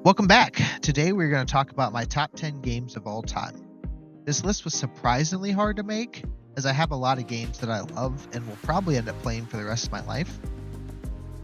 Welcome back. Today we're going to talk about my top 10 games of all time. This list was surprisingly hard to make, as I have a lot of games that I love and will probably end up playing for the rest of my life.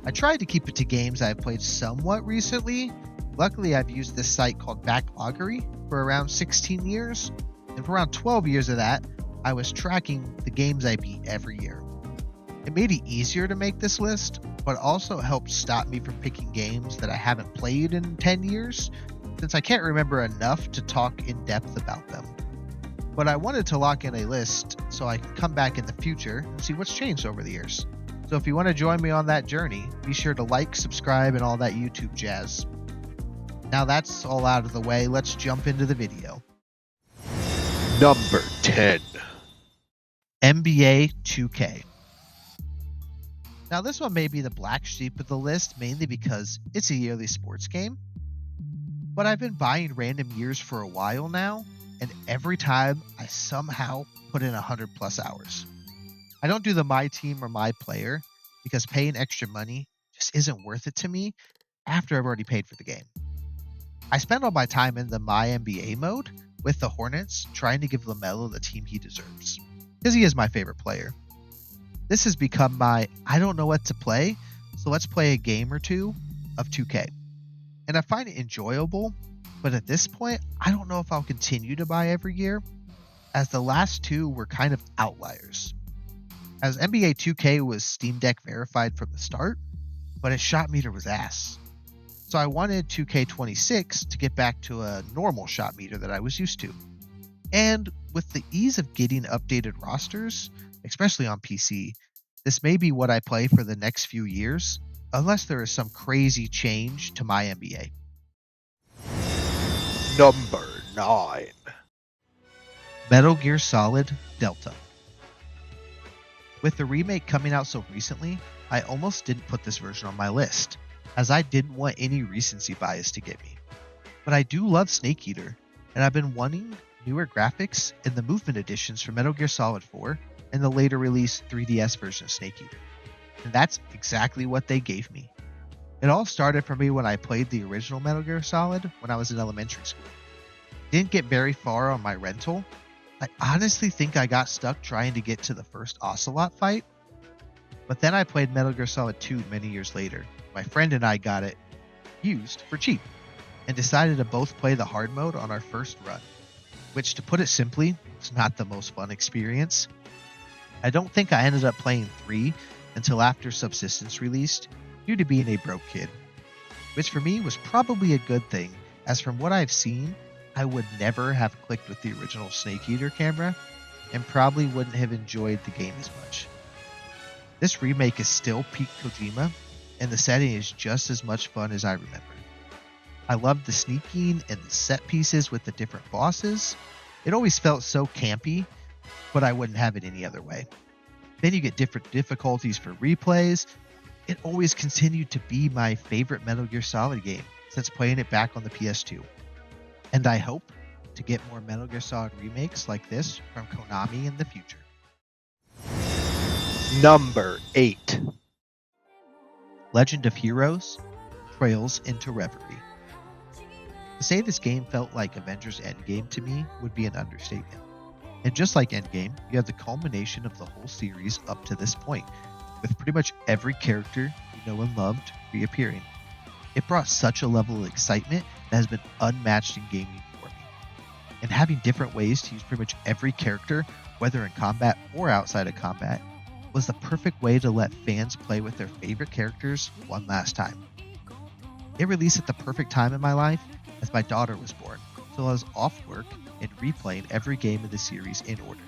I tried to keep it to games I've played somewhat recently. Luckily, I've used this site called Backloggery for around 16 years, and for around 12 years of that, I was tracking the games I beat every year. It made it easier to make this list, but also helped stop me from picking games that I haven't played in 10 years, since I can't remember enough to talk in depth about them. But I wanted to lock in a list so I can come back in the future and see what's changed over the years. So if you want to join me on that journey, be sure to like, subscribe, and all that YouTube jazz. Now that's all out of the way, let's jump into the video. Number 10. NBA 2K. Now this one may be the black sheep of the list, mainly because it's a yearly sports game. But I've been buying random years for a while now, and every time I somehow put in 100 plus hours. I don't do the my team or my player, because paying extra money just isn't worth it to me after I've already paid for the game. I spend all my time in the my NBA mode with the Hornets, trying to give LaMelo the team he deserves, because he is my favorite player. This has become my I don't know what to play, so let's play a game or two of 2K. And I find it enjoyable, but at this point, I don't know if I'll continue to buy every year, as the last two were kind of outliers. As NBA 2K was Steam Deck verified from the start, but its shot meter was ass. So I wanted 2K26 to get back to a normal shot meter that I was used to. And with the ease of getting updated rosters, especially on PC, this may be what I play for the next few years, unless there is some crazy change to my NBA. Number 9. Metal Gear Solid Delta. With the remake coming out so recently, I almost didn't put this version on my list, as I didn't want any recency bias to get me. But I do love Snake Eater, and I've been wanting newer graphics in the movement editions for Metal Gear Solid 4 and the later released 3DS version of Snake Eater. And that's exactly what they gave me. It all started for me when I played the original Metal Gear Solid when I was in elementary school. Didn't get very far on my rental. I honestly think I got stuck trying to get to the first Ocelot fight. But then I played Metal Gear Solid 2 many years later. My friend and I got it used for cheap and decided to both play the hard mode on our first run, which, to put it simply, was not the most fun experience. I don't think I ended up playing 3 until after Subsistence released, due to being a broke kid, which for me was probably a good thing, as from what I've seen, I would never have clicked with the original Snake Eater camera, and probably wouldn't have enjoyed the game as much. This remake is still peak Kojima, and the setting is just as much fun as I remember. I loved the sneaking and the set pieces with the different bosses. It always felt so campy, but I wouldn't have it any other way. Then you get different difficulties for replays. It always continued to be my favorite Metal Gear Solid game since playing it back on the PS2. And I hope to get more Metal Gear Solid remakes like this from Konami in the future. Number 8. Legend of Heroes: Trails into Reverie. To say this game felt like Avengers Endgame to me would be an understatement. And just like Endgame, you have the culmination of the whole series up to this point, with pretty much every character you know and loved reappearing. It brought such a level of excitement that has been unmatched in gaming for me. And having different ways to use pretty much every character, whether in combat or outside of combat, was the perfect way to let fans play with their favorite characters one last time. It released at the perfect time in my life, as my daughter was born, so I was off work and replaying every game of the series in order.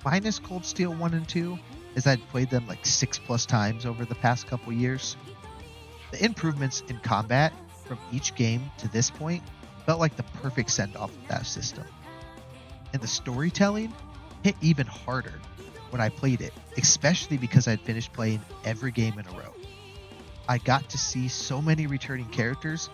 Minus Cold Steel 1 and 2, as I'd played them like 6+ times over the past couple years. The improvements in combat from each game to this point felt like the perfect send-off of that system. And the storytelling hit even harder when I played it, especially because I'd finished playing every game in a row. I got to see so many returning characters,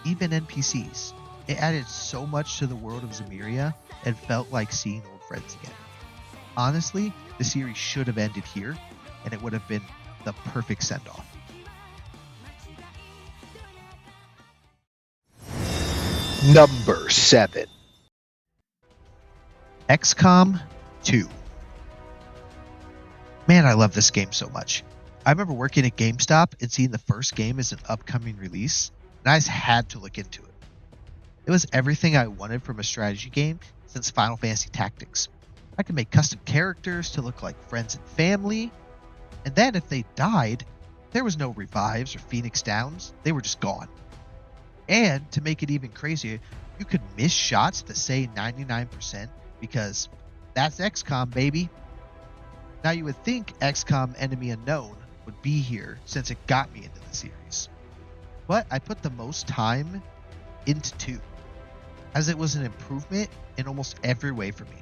even NPCs. It added so much to the world of Zemiria and felt like seeing old friends again. Honestly, the series should have ended here, and it would have been the perfect send-off. Number 7. XCOM 2. Man, I love this game so much. I remember working at GameStop and seeing the first game as an upcoming release, and I just had to look into it. It was everything I wanted from a strategy game since Final Fantasy Tactics. I could make custom characters to look like friends and family, and then if they died, there was no revives or Phoenix Downs, they were just gone. And to make it even crazier, you could miss shots to say 99% because that's XCOM, baby. Now you would think XCOM Enemy Unknown would be here since it got me into the series. But I put the most time into 2, as it was an improvement in almost every way for me.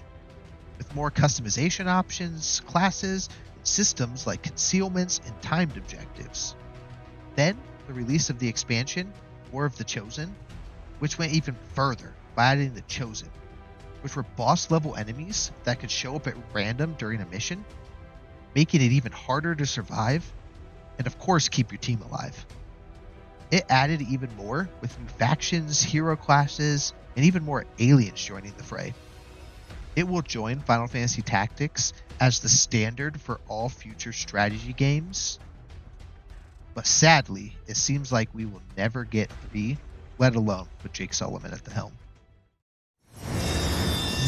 With more customization options, classes, and systems like concealments and timed objectives. Then, the release of the expansion, War of the Chosen, which went even further by adding the Chosen, which were boss level enemies that could show up at random during a mission, making it even harder to survive, and of course keep your team alive. It added even more with new factions, hero classes, and even more aliens joining the fray. It will join Final Fantasy Tactics as the standard for all future strategy games, but sadly, it seems like we will never get 3, let alone with Jake Sullivan at the helm.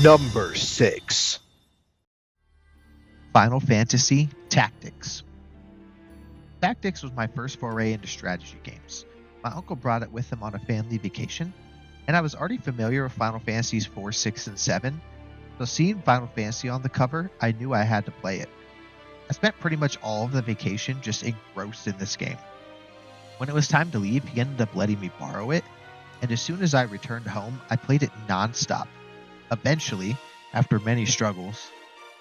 Number 6. Final Fantasy Tactics. Tactics was my first foray into strategy games. My uncle brought it with him on a family vacation, and I was already familiar with Final Fantasies 4, 6, and 7, so seeing Final Fantasy on the cover, I knew I had to play it. I spent pretty much all of the vacation just engrossed in this game. When it was time to leave, he ended up letting me borrow it, and as soon as I returned home, I played it non-stop. Eventually, after many struggles,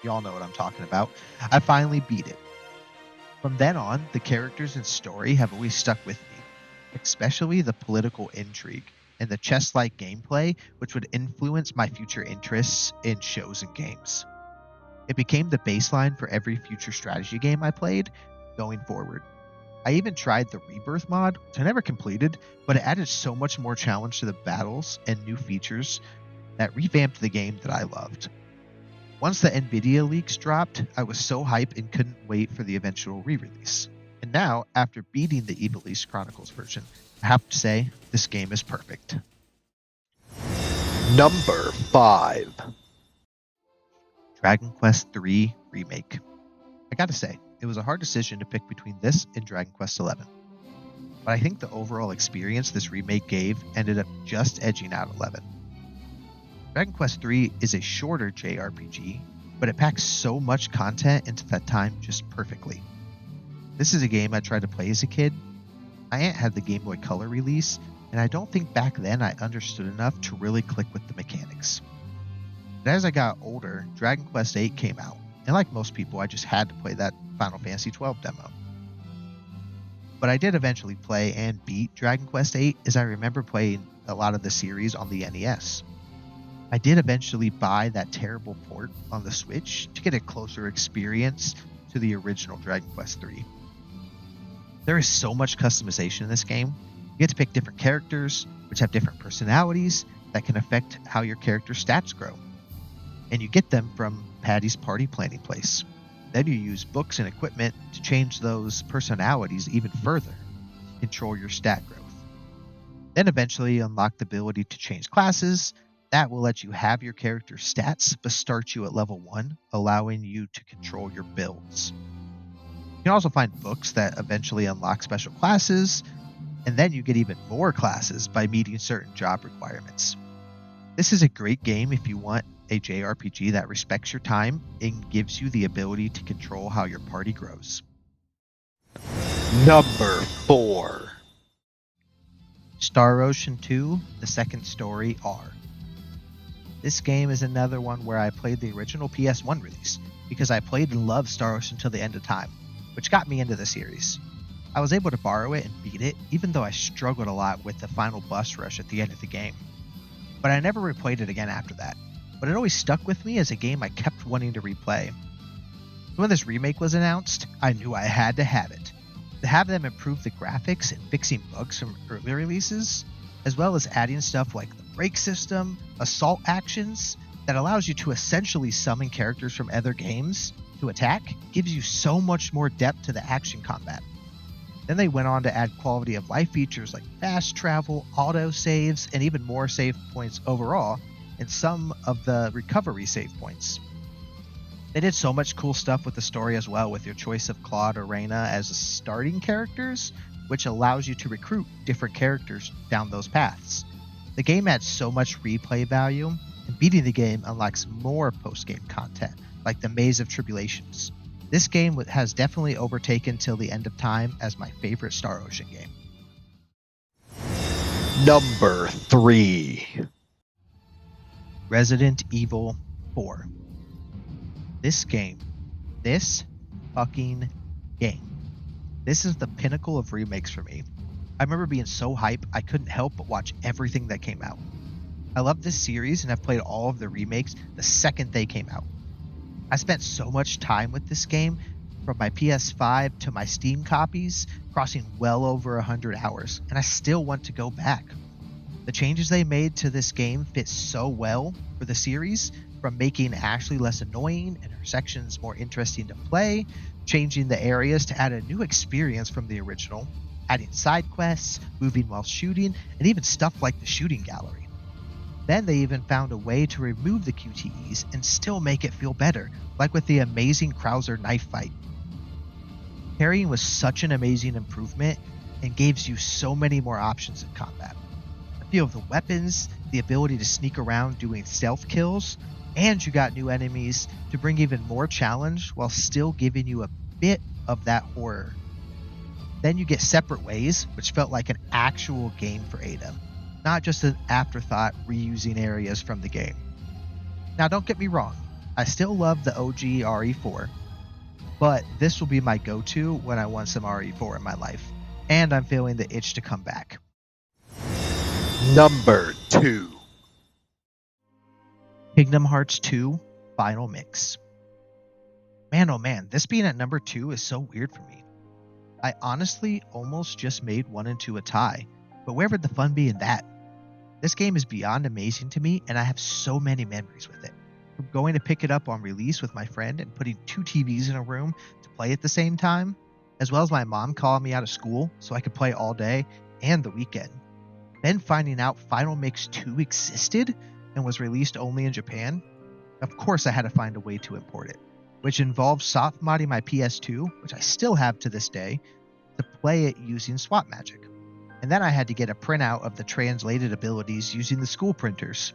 you all know what I'm talking about, I finally beat it. From then on, the characters and story have always stuck with me, especially the political intrigue and the chess-like gameplay, which would influence my future interests in shows and games. It became the baseline for every future strategy game I played going forward. I even tried the Rebirth mod, which I never completed, but it added so much more challenge to the battles and new features that revamped the game that I loved. Once the Nvidia leaks dropped, I was so hyped and couldn't wait for the eventual re-release. And now, after beating the Ivalice Chronicles version, I have to say, this game is perfect. Number 5. Dragon Quest III Remake. I gotta say, it was a hard decision to pick between this and Dragon Quest XI. But I think the overall experience this remake gave ended up just edging out 11. Dragon Quest III is a shorter JRPG, but it packs so much content into that time just perfectly. This is a game I tried to play as a kid. My aunt had the Game Boy Color release, and I don't think back then I understood enough to really click with the mechanics. But as I got older, Dragon Quest VIII came out, and like most people, I just had to play that Final Fantasy XII demo. But I did eventually play and beat Dragon Quest VIII, as I remember playing a lot of the series on the NES. I did eventually buy that terrible port on the Switch to get a closer experience to the original Dragon Quest III. There is so much customization in this game. You get to pick different characters, which have different personalities that can affect how your character's stats grow. And you get them from Patty's Party Planning Place. Then you use books and equipment to change those personalities even further, control your stat growth. Then eventually unlock the ability to change classes. That will let you have your character's stats, but start you at level 1, allowing you to control your builds. You can also find books that eventually unlock special classes, and then you get even more classes by meeting certain job requirements. This is a great game if you want a JRPG that respects your time and gives you the ability to control how your party grows. Number 4. Star Ocean 2, The Second Story R. This game is another one where I played the original PS1 release, because I played and loved Star Ocean till the end of time, which got me into the series. I was able to borrow it and beat it, even though I struggled a lot with the final bus rush at the end of the game. But I never replayed it again after that, but it always stuck with me as a game I kept wanting to replay. So when this remake was announced, I knew I had to have it. To have them improve the graphics and fixing bugs from earlier releases, as well as adding stuff like the break system, assault actions, that allows you to essentially summon characters from other games to attack, gives you so much more depth to the action combat. Then they went on to add quality of life features like fast travel, auto saves, and even more save points overall, and some of the recovery save points. They did so much cool stuff with the story as well, with your choice of Claude or Reyna as starting characters, which allows you to recruit different characters down those paths. The game adds so much replay value, and beating the game unlocks more post-game content, like the Maze of Tribulations. This game has definitely overtaken Till the End of Time as my favorite Star Ocean game. Number 3. Resident Evil 4. This fucking game. This is the pinnacle of remakes for me. I remember being so hype, I couldn't help but watch everything that came out. I love this series and have played all of the remakes the second they came out. I spent so much time with this game, from my PS5 to my Steam copies, crossing well over 100 hours, and I still want to go back. The changes they made to this game fit so well for the series, from making Ashley less annoying and her sections more interesting to play, changing the areas to add a new experience from the original, adding side quests, moving while shooting, and even stuff like the shooting gallery. Then they even found a way to remove the QTEs and still make it feel better, like with the amazing Krauser knife fight. Parrying was such an amazing improvement and gives you so many more options in combat. The feel of the weapons, the ability to sneak around doing stealth kills, and you got new enemies to bring even more challenge while still giving you a bit of that horror. Then you get Separate Ways, which felt like an actual game for Ada, not just an afterthought reusing areas from the game. Now don't get me wrong, I still love the OG RE4, but this will be my go-to when I want some RE4 in my life, and I'm feeling the itch to come back. Number 2. Kingdom Hearts 2 Final Mix. Man, oh man, this being at number 2 is so weird for me. I honestly almost just made 1 and 2 a tie, but where would the fun be in that? This game is beyond amazing to me, and I have so many memories with it. From going to pick it up on release with my friend and putting 2 TVs in a room to play at the same time, as well as my mom calling me out of school so I could play all day and the weekend. Then finding out Final Mix 2 existed and was released only in Japan. Of course I had to find a way to import it, which involved soft modding my PS2, which I still have to this day, to play it using Swap Magic. And then I had to get a printout of the translated abilities using the school printers.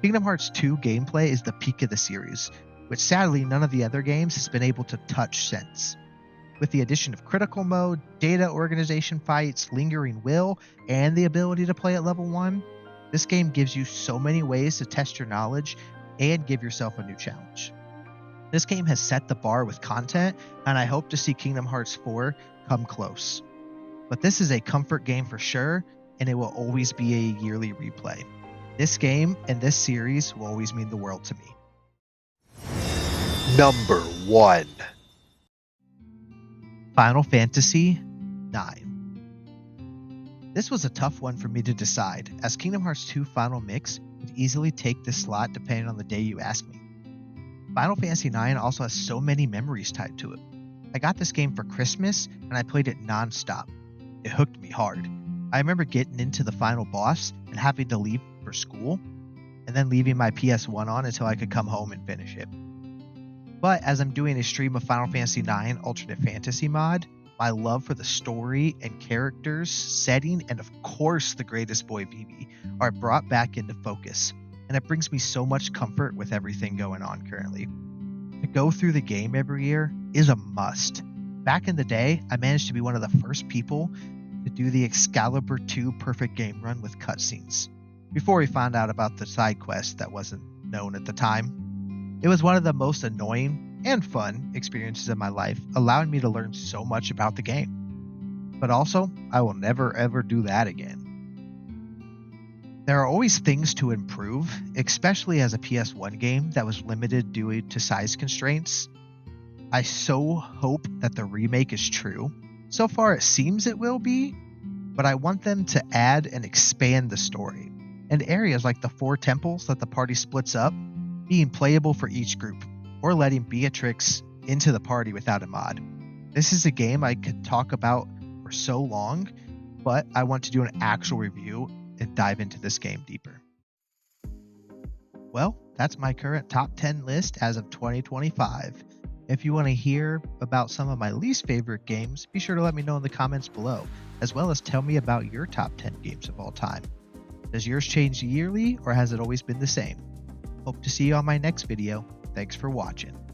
Kingdom Hearts 2 gameplay is the peak of the series, which sadly none of the other games has been able to touch since. With the addition of critical mode, data organization fights, lingering will, and the ability to play at level 1, this game gives you so many ways to test your knowledge and give yourself a new challenge. This game has set the bar with content, and I hope to see Kingdom Hearts 4 come close. But this is a comfort game for sure, and it will always be a yearly replay. This game and this series will always mean the world to me. Number 1. Final Fantasy IX. This was a tough one for me to decide, as Kingdom Hearts 2 Final Mix could easily take this slot depending on the day you ask me. Final Fantasy IX also has so many memories tied to it. I got this game for Christmas and I played it non-stop. It hooked me hard. I remember getting into the final boss and having to leave for school, and then leaving my PS1 on until I could come home and finish it. But as I'm doing a stream of Final Fantasy IX Alternate Fantasy mod, my love for the story and characters, setting, and of course the greatest boy Vivi are brought back into focus, and it brings me so much comfort with everything going on currently. To go through the game every year is a must. Back in the day, I managed to be one of the first people to do the Excalibur 2 perfect game run with cutscenes, before we found out about the side quest that wasn't known at the time. It was one of the most annoying and fun experiences of my life, allowing me to learn so much about the game. But also, I will never ever do that again. There are always things to improve, especially as a PS1 game that was limited due to size constraints. I so hope that the remake is true. So far it seems it will be, but I want them to add and expand the story, and areas like the 4 temples that the party splits up being playable for each group, or letting Beatrix into the party without a mod. This is a game I could talk about for so long, but I want to do an actual review and dive into this game deeper. Well, that's my current top 10 list as of 2025. If you want to hear about some of my least favorite games, be sure to let me know in the comments below, as well as tell me about your top 10 games of all time. Does yours change yearly, or has it always been the same? Hope to see you on my next video. Thanks for watching.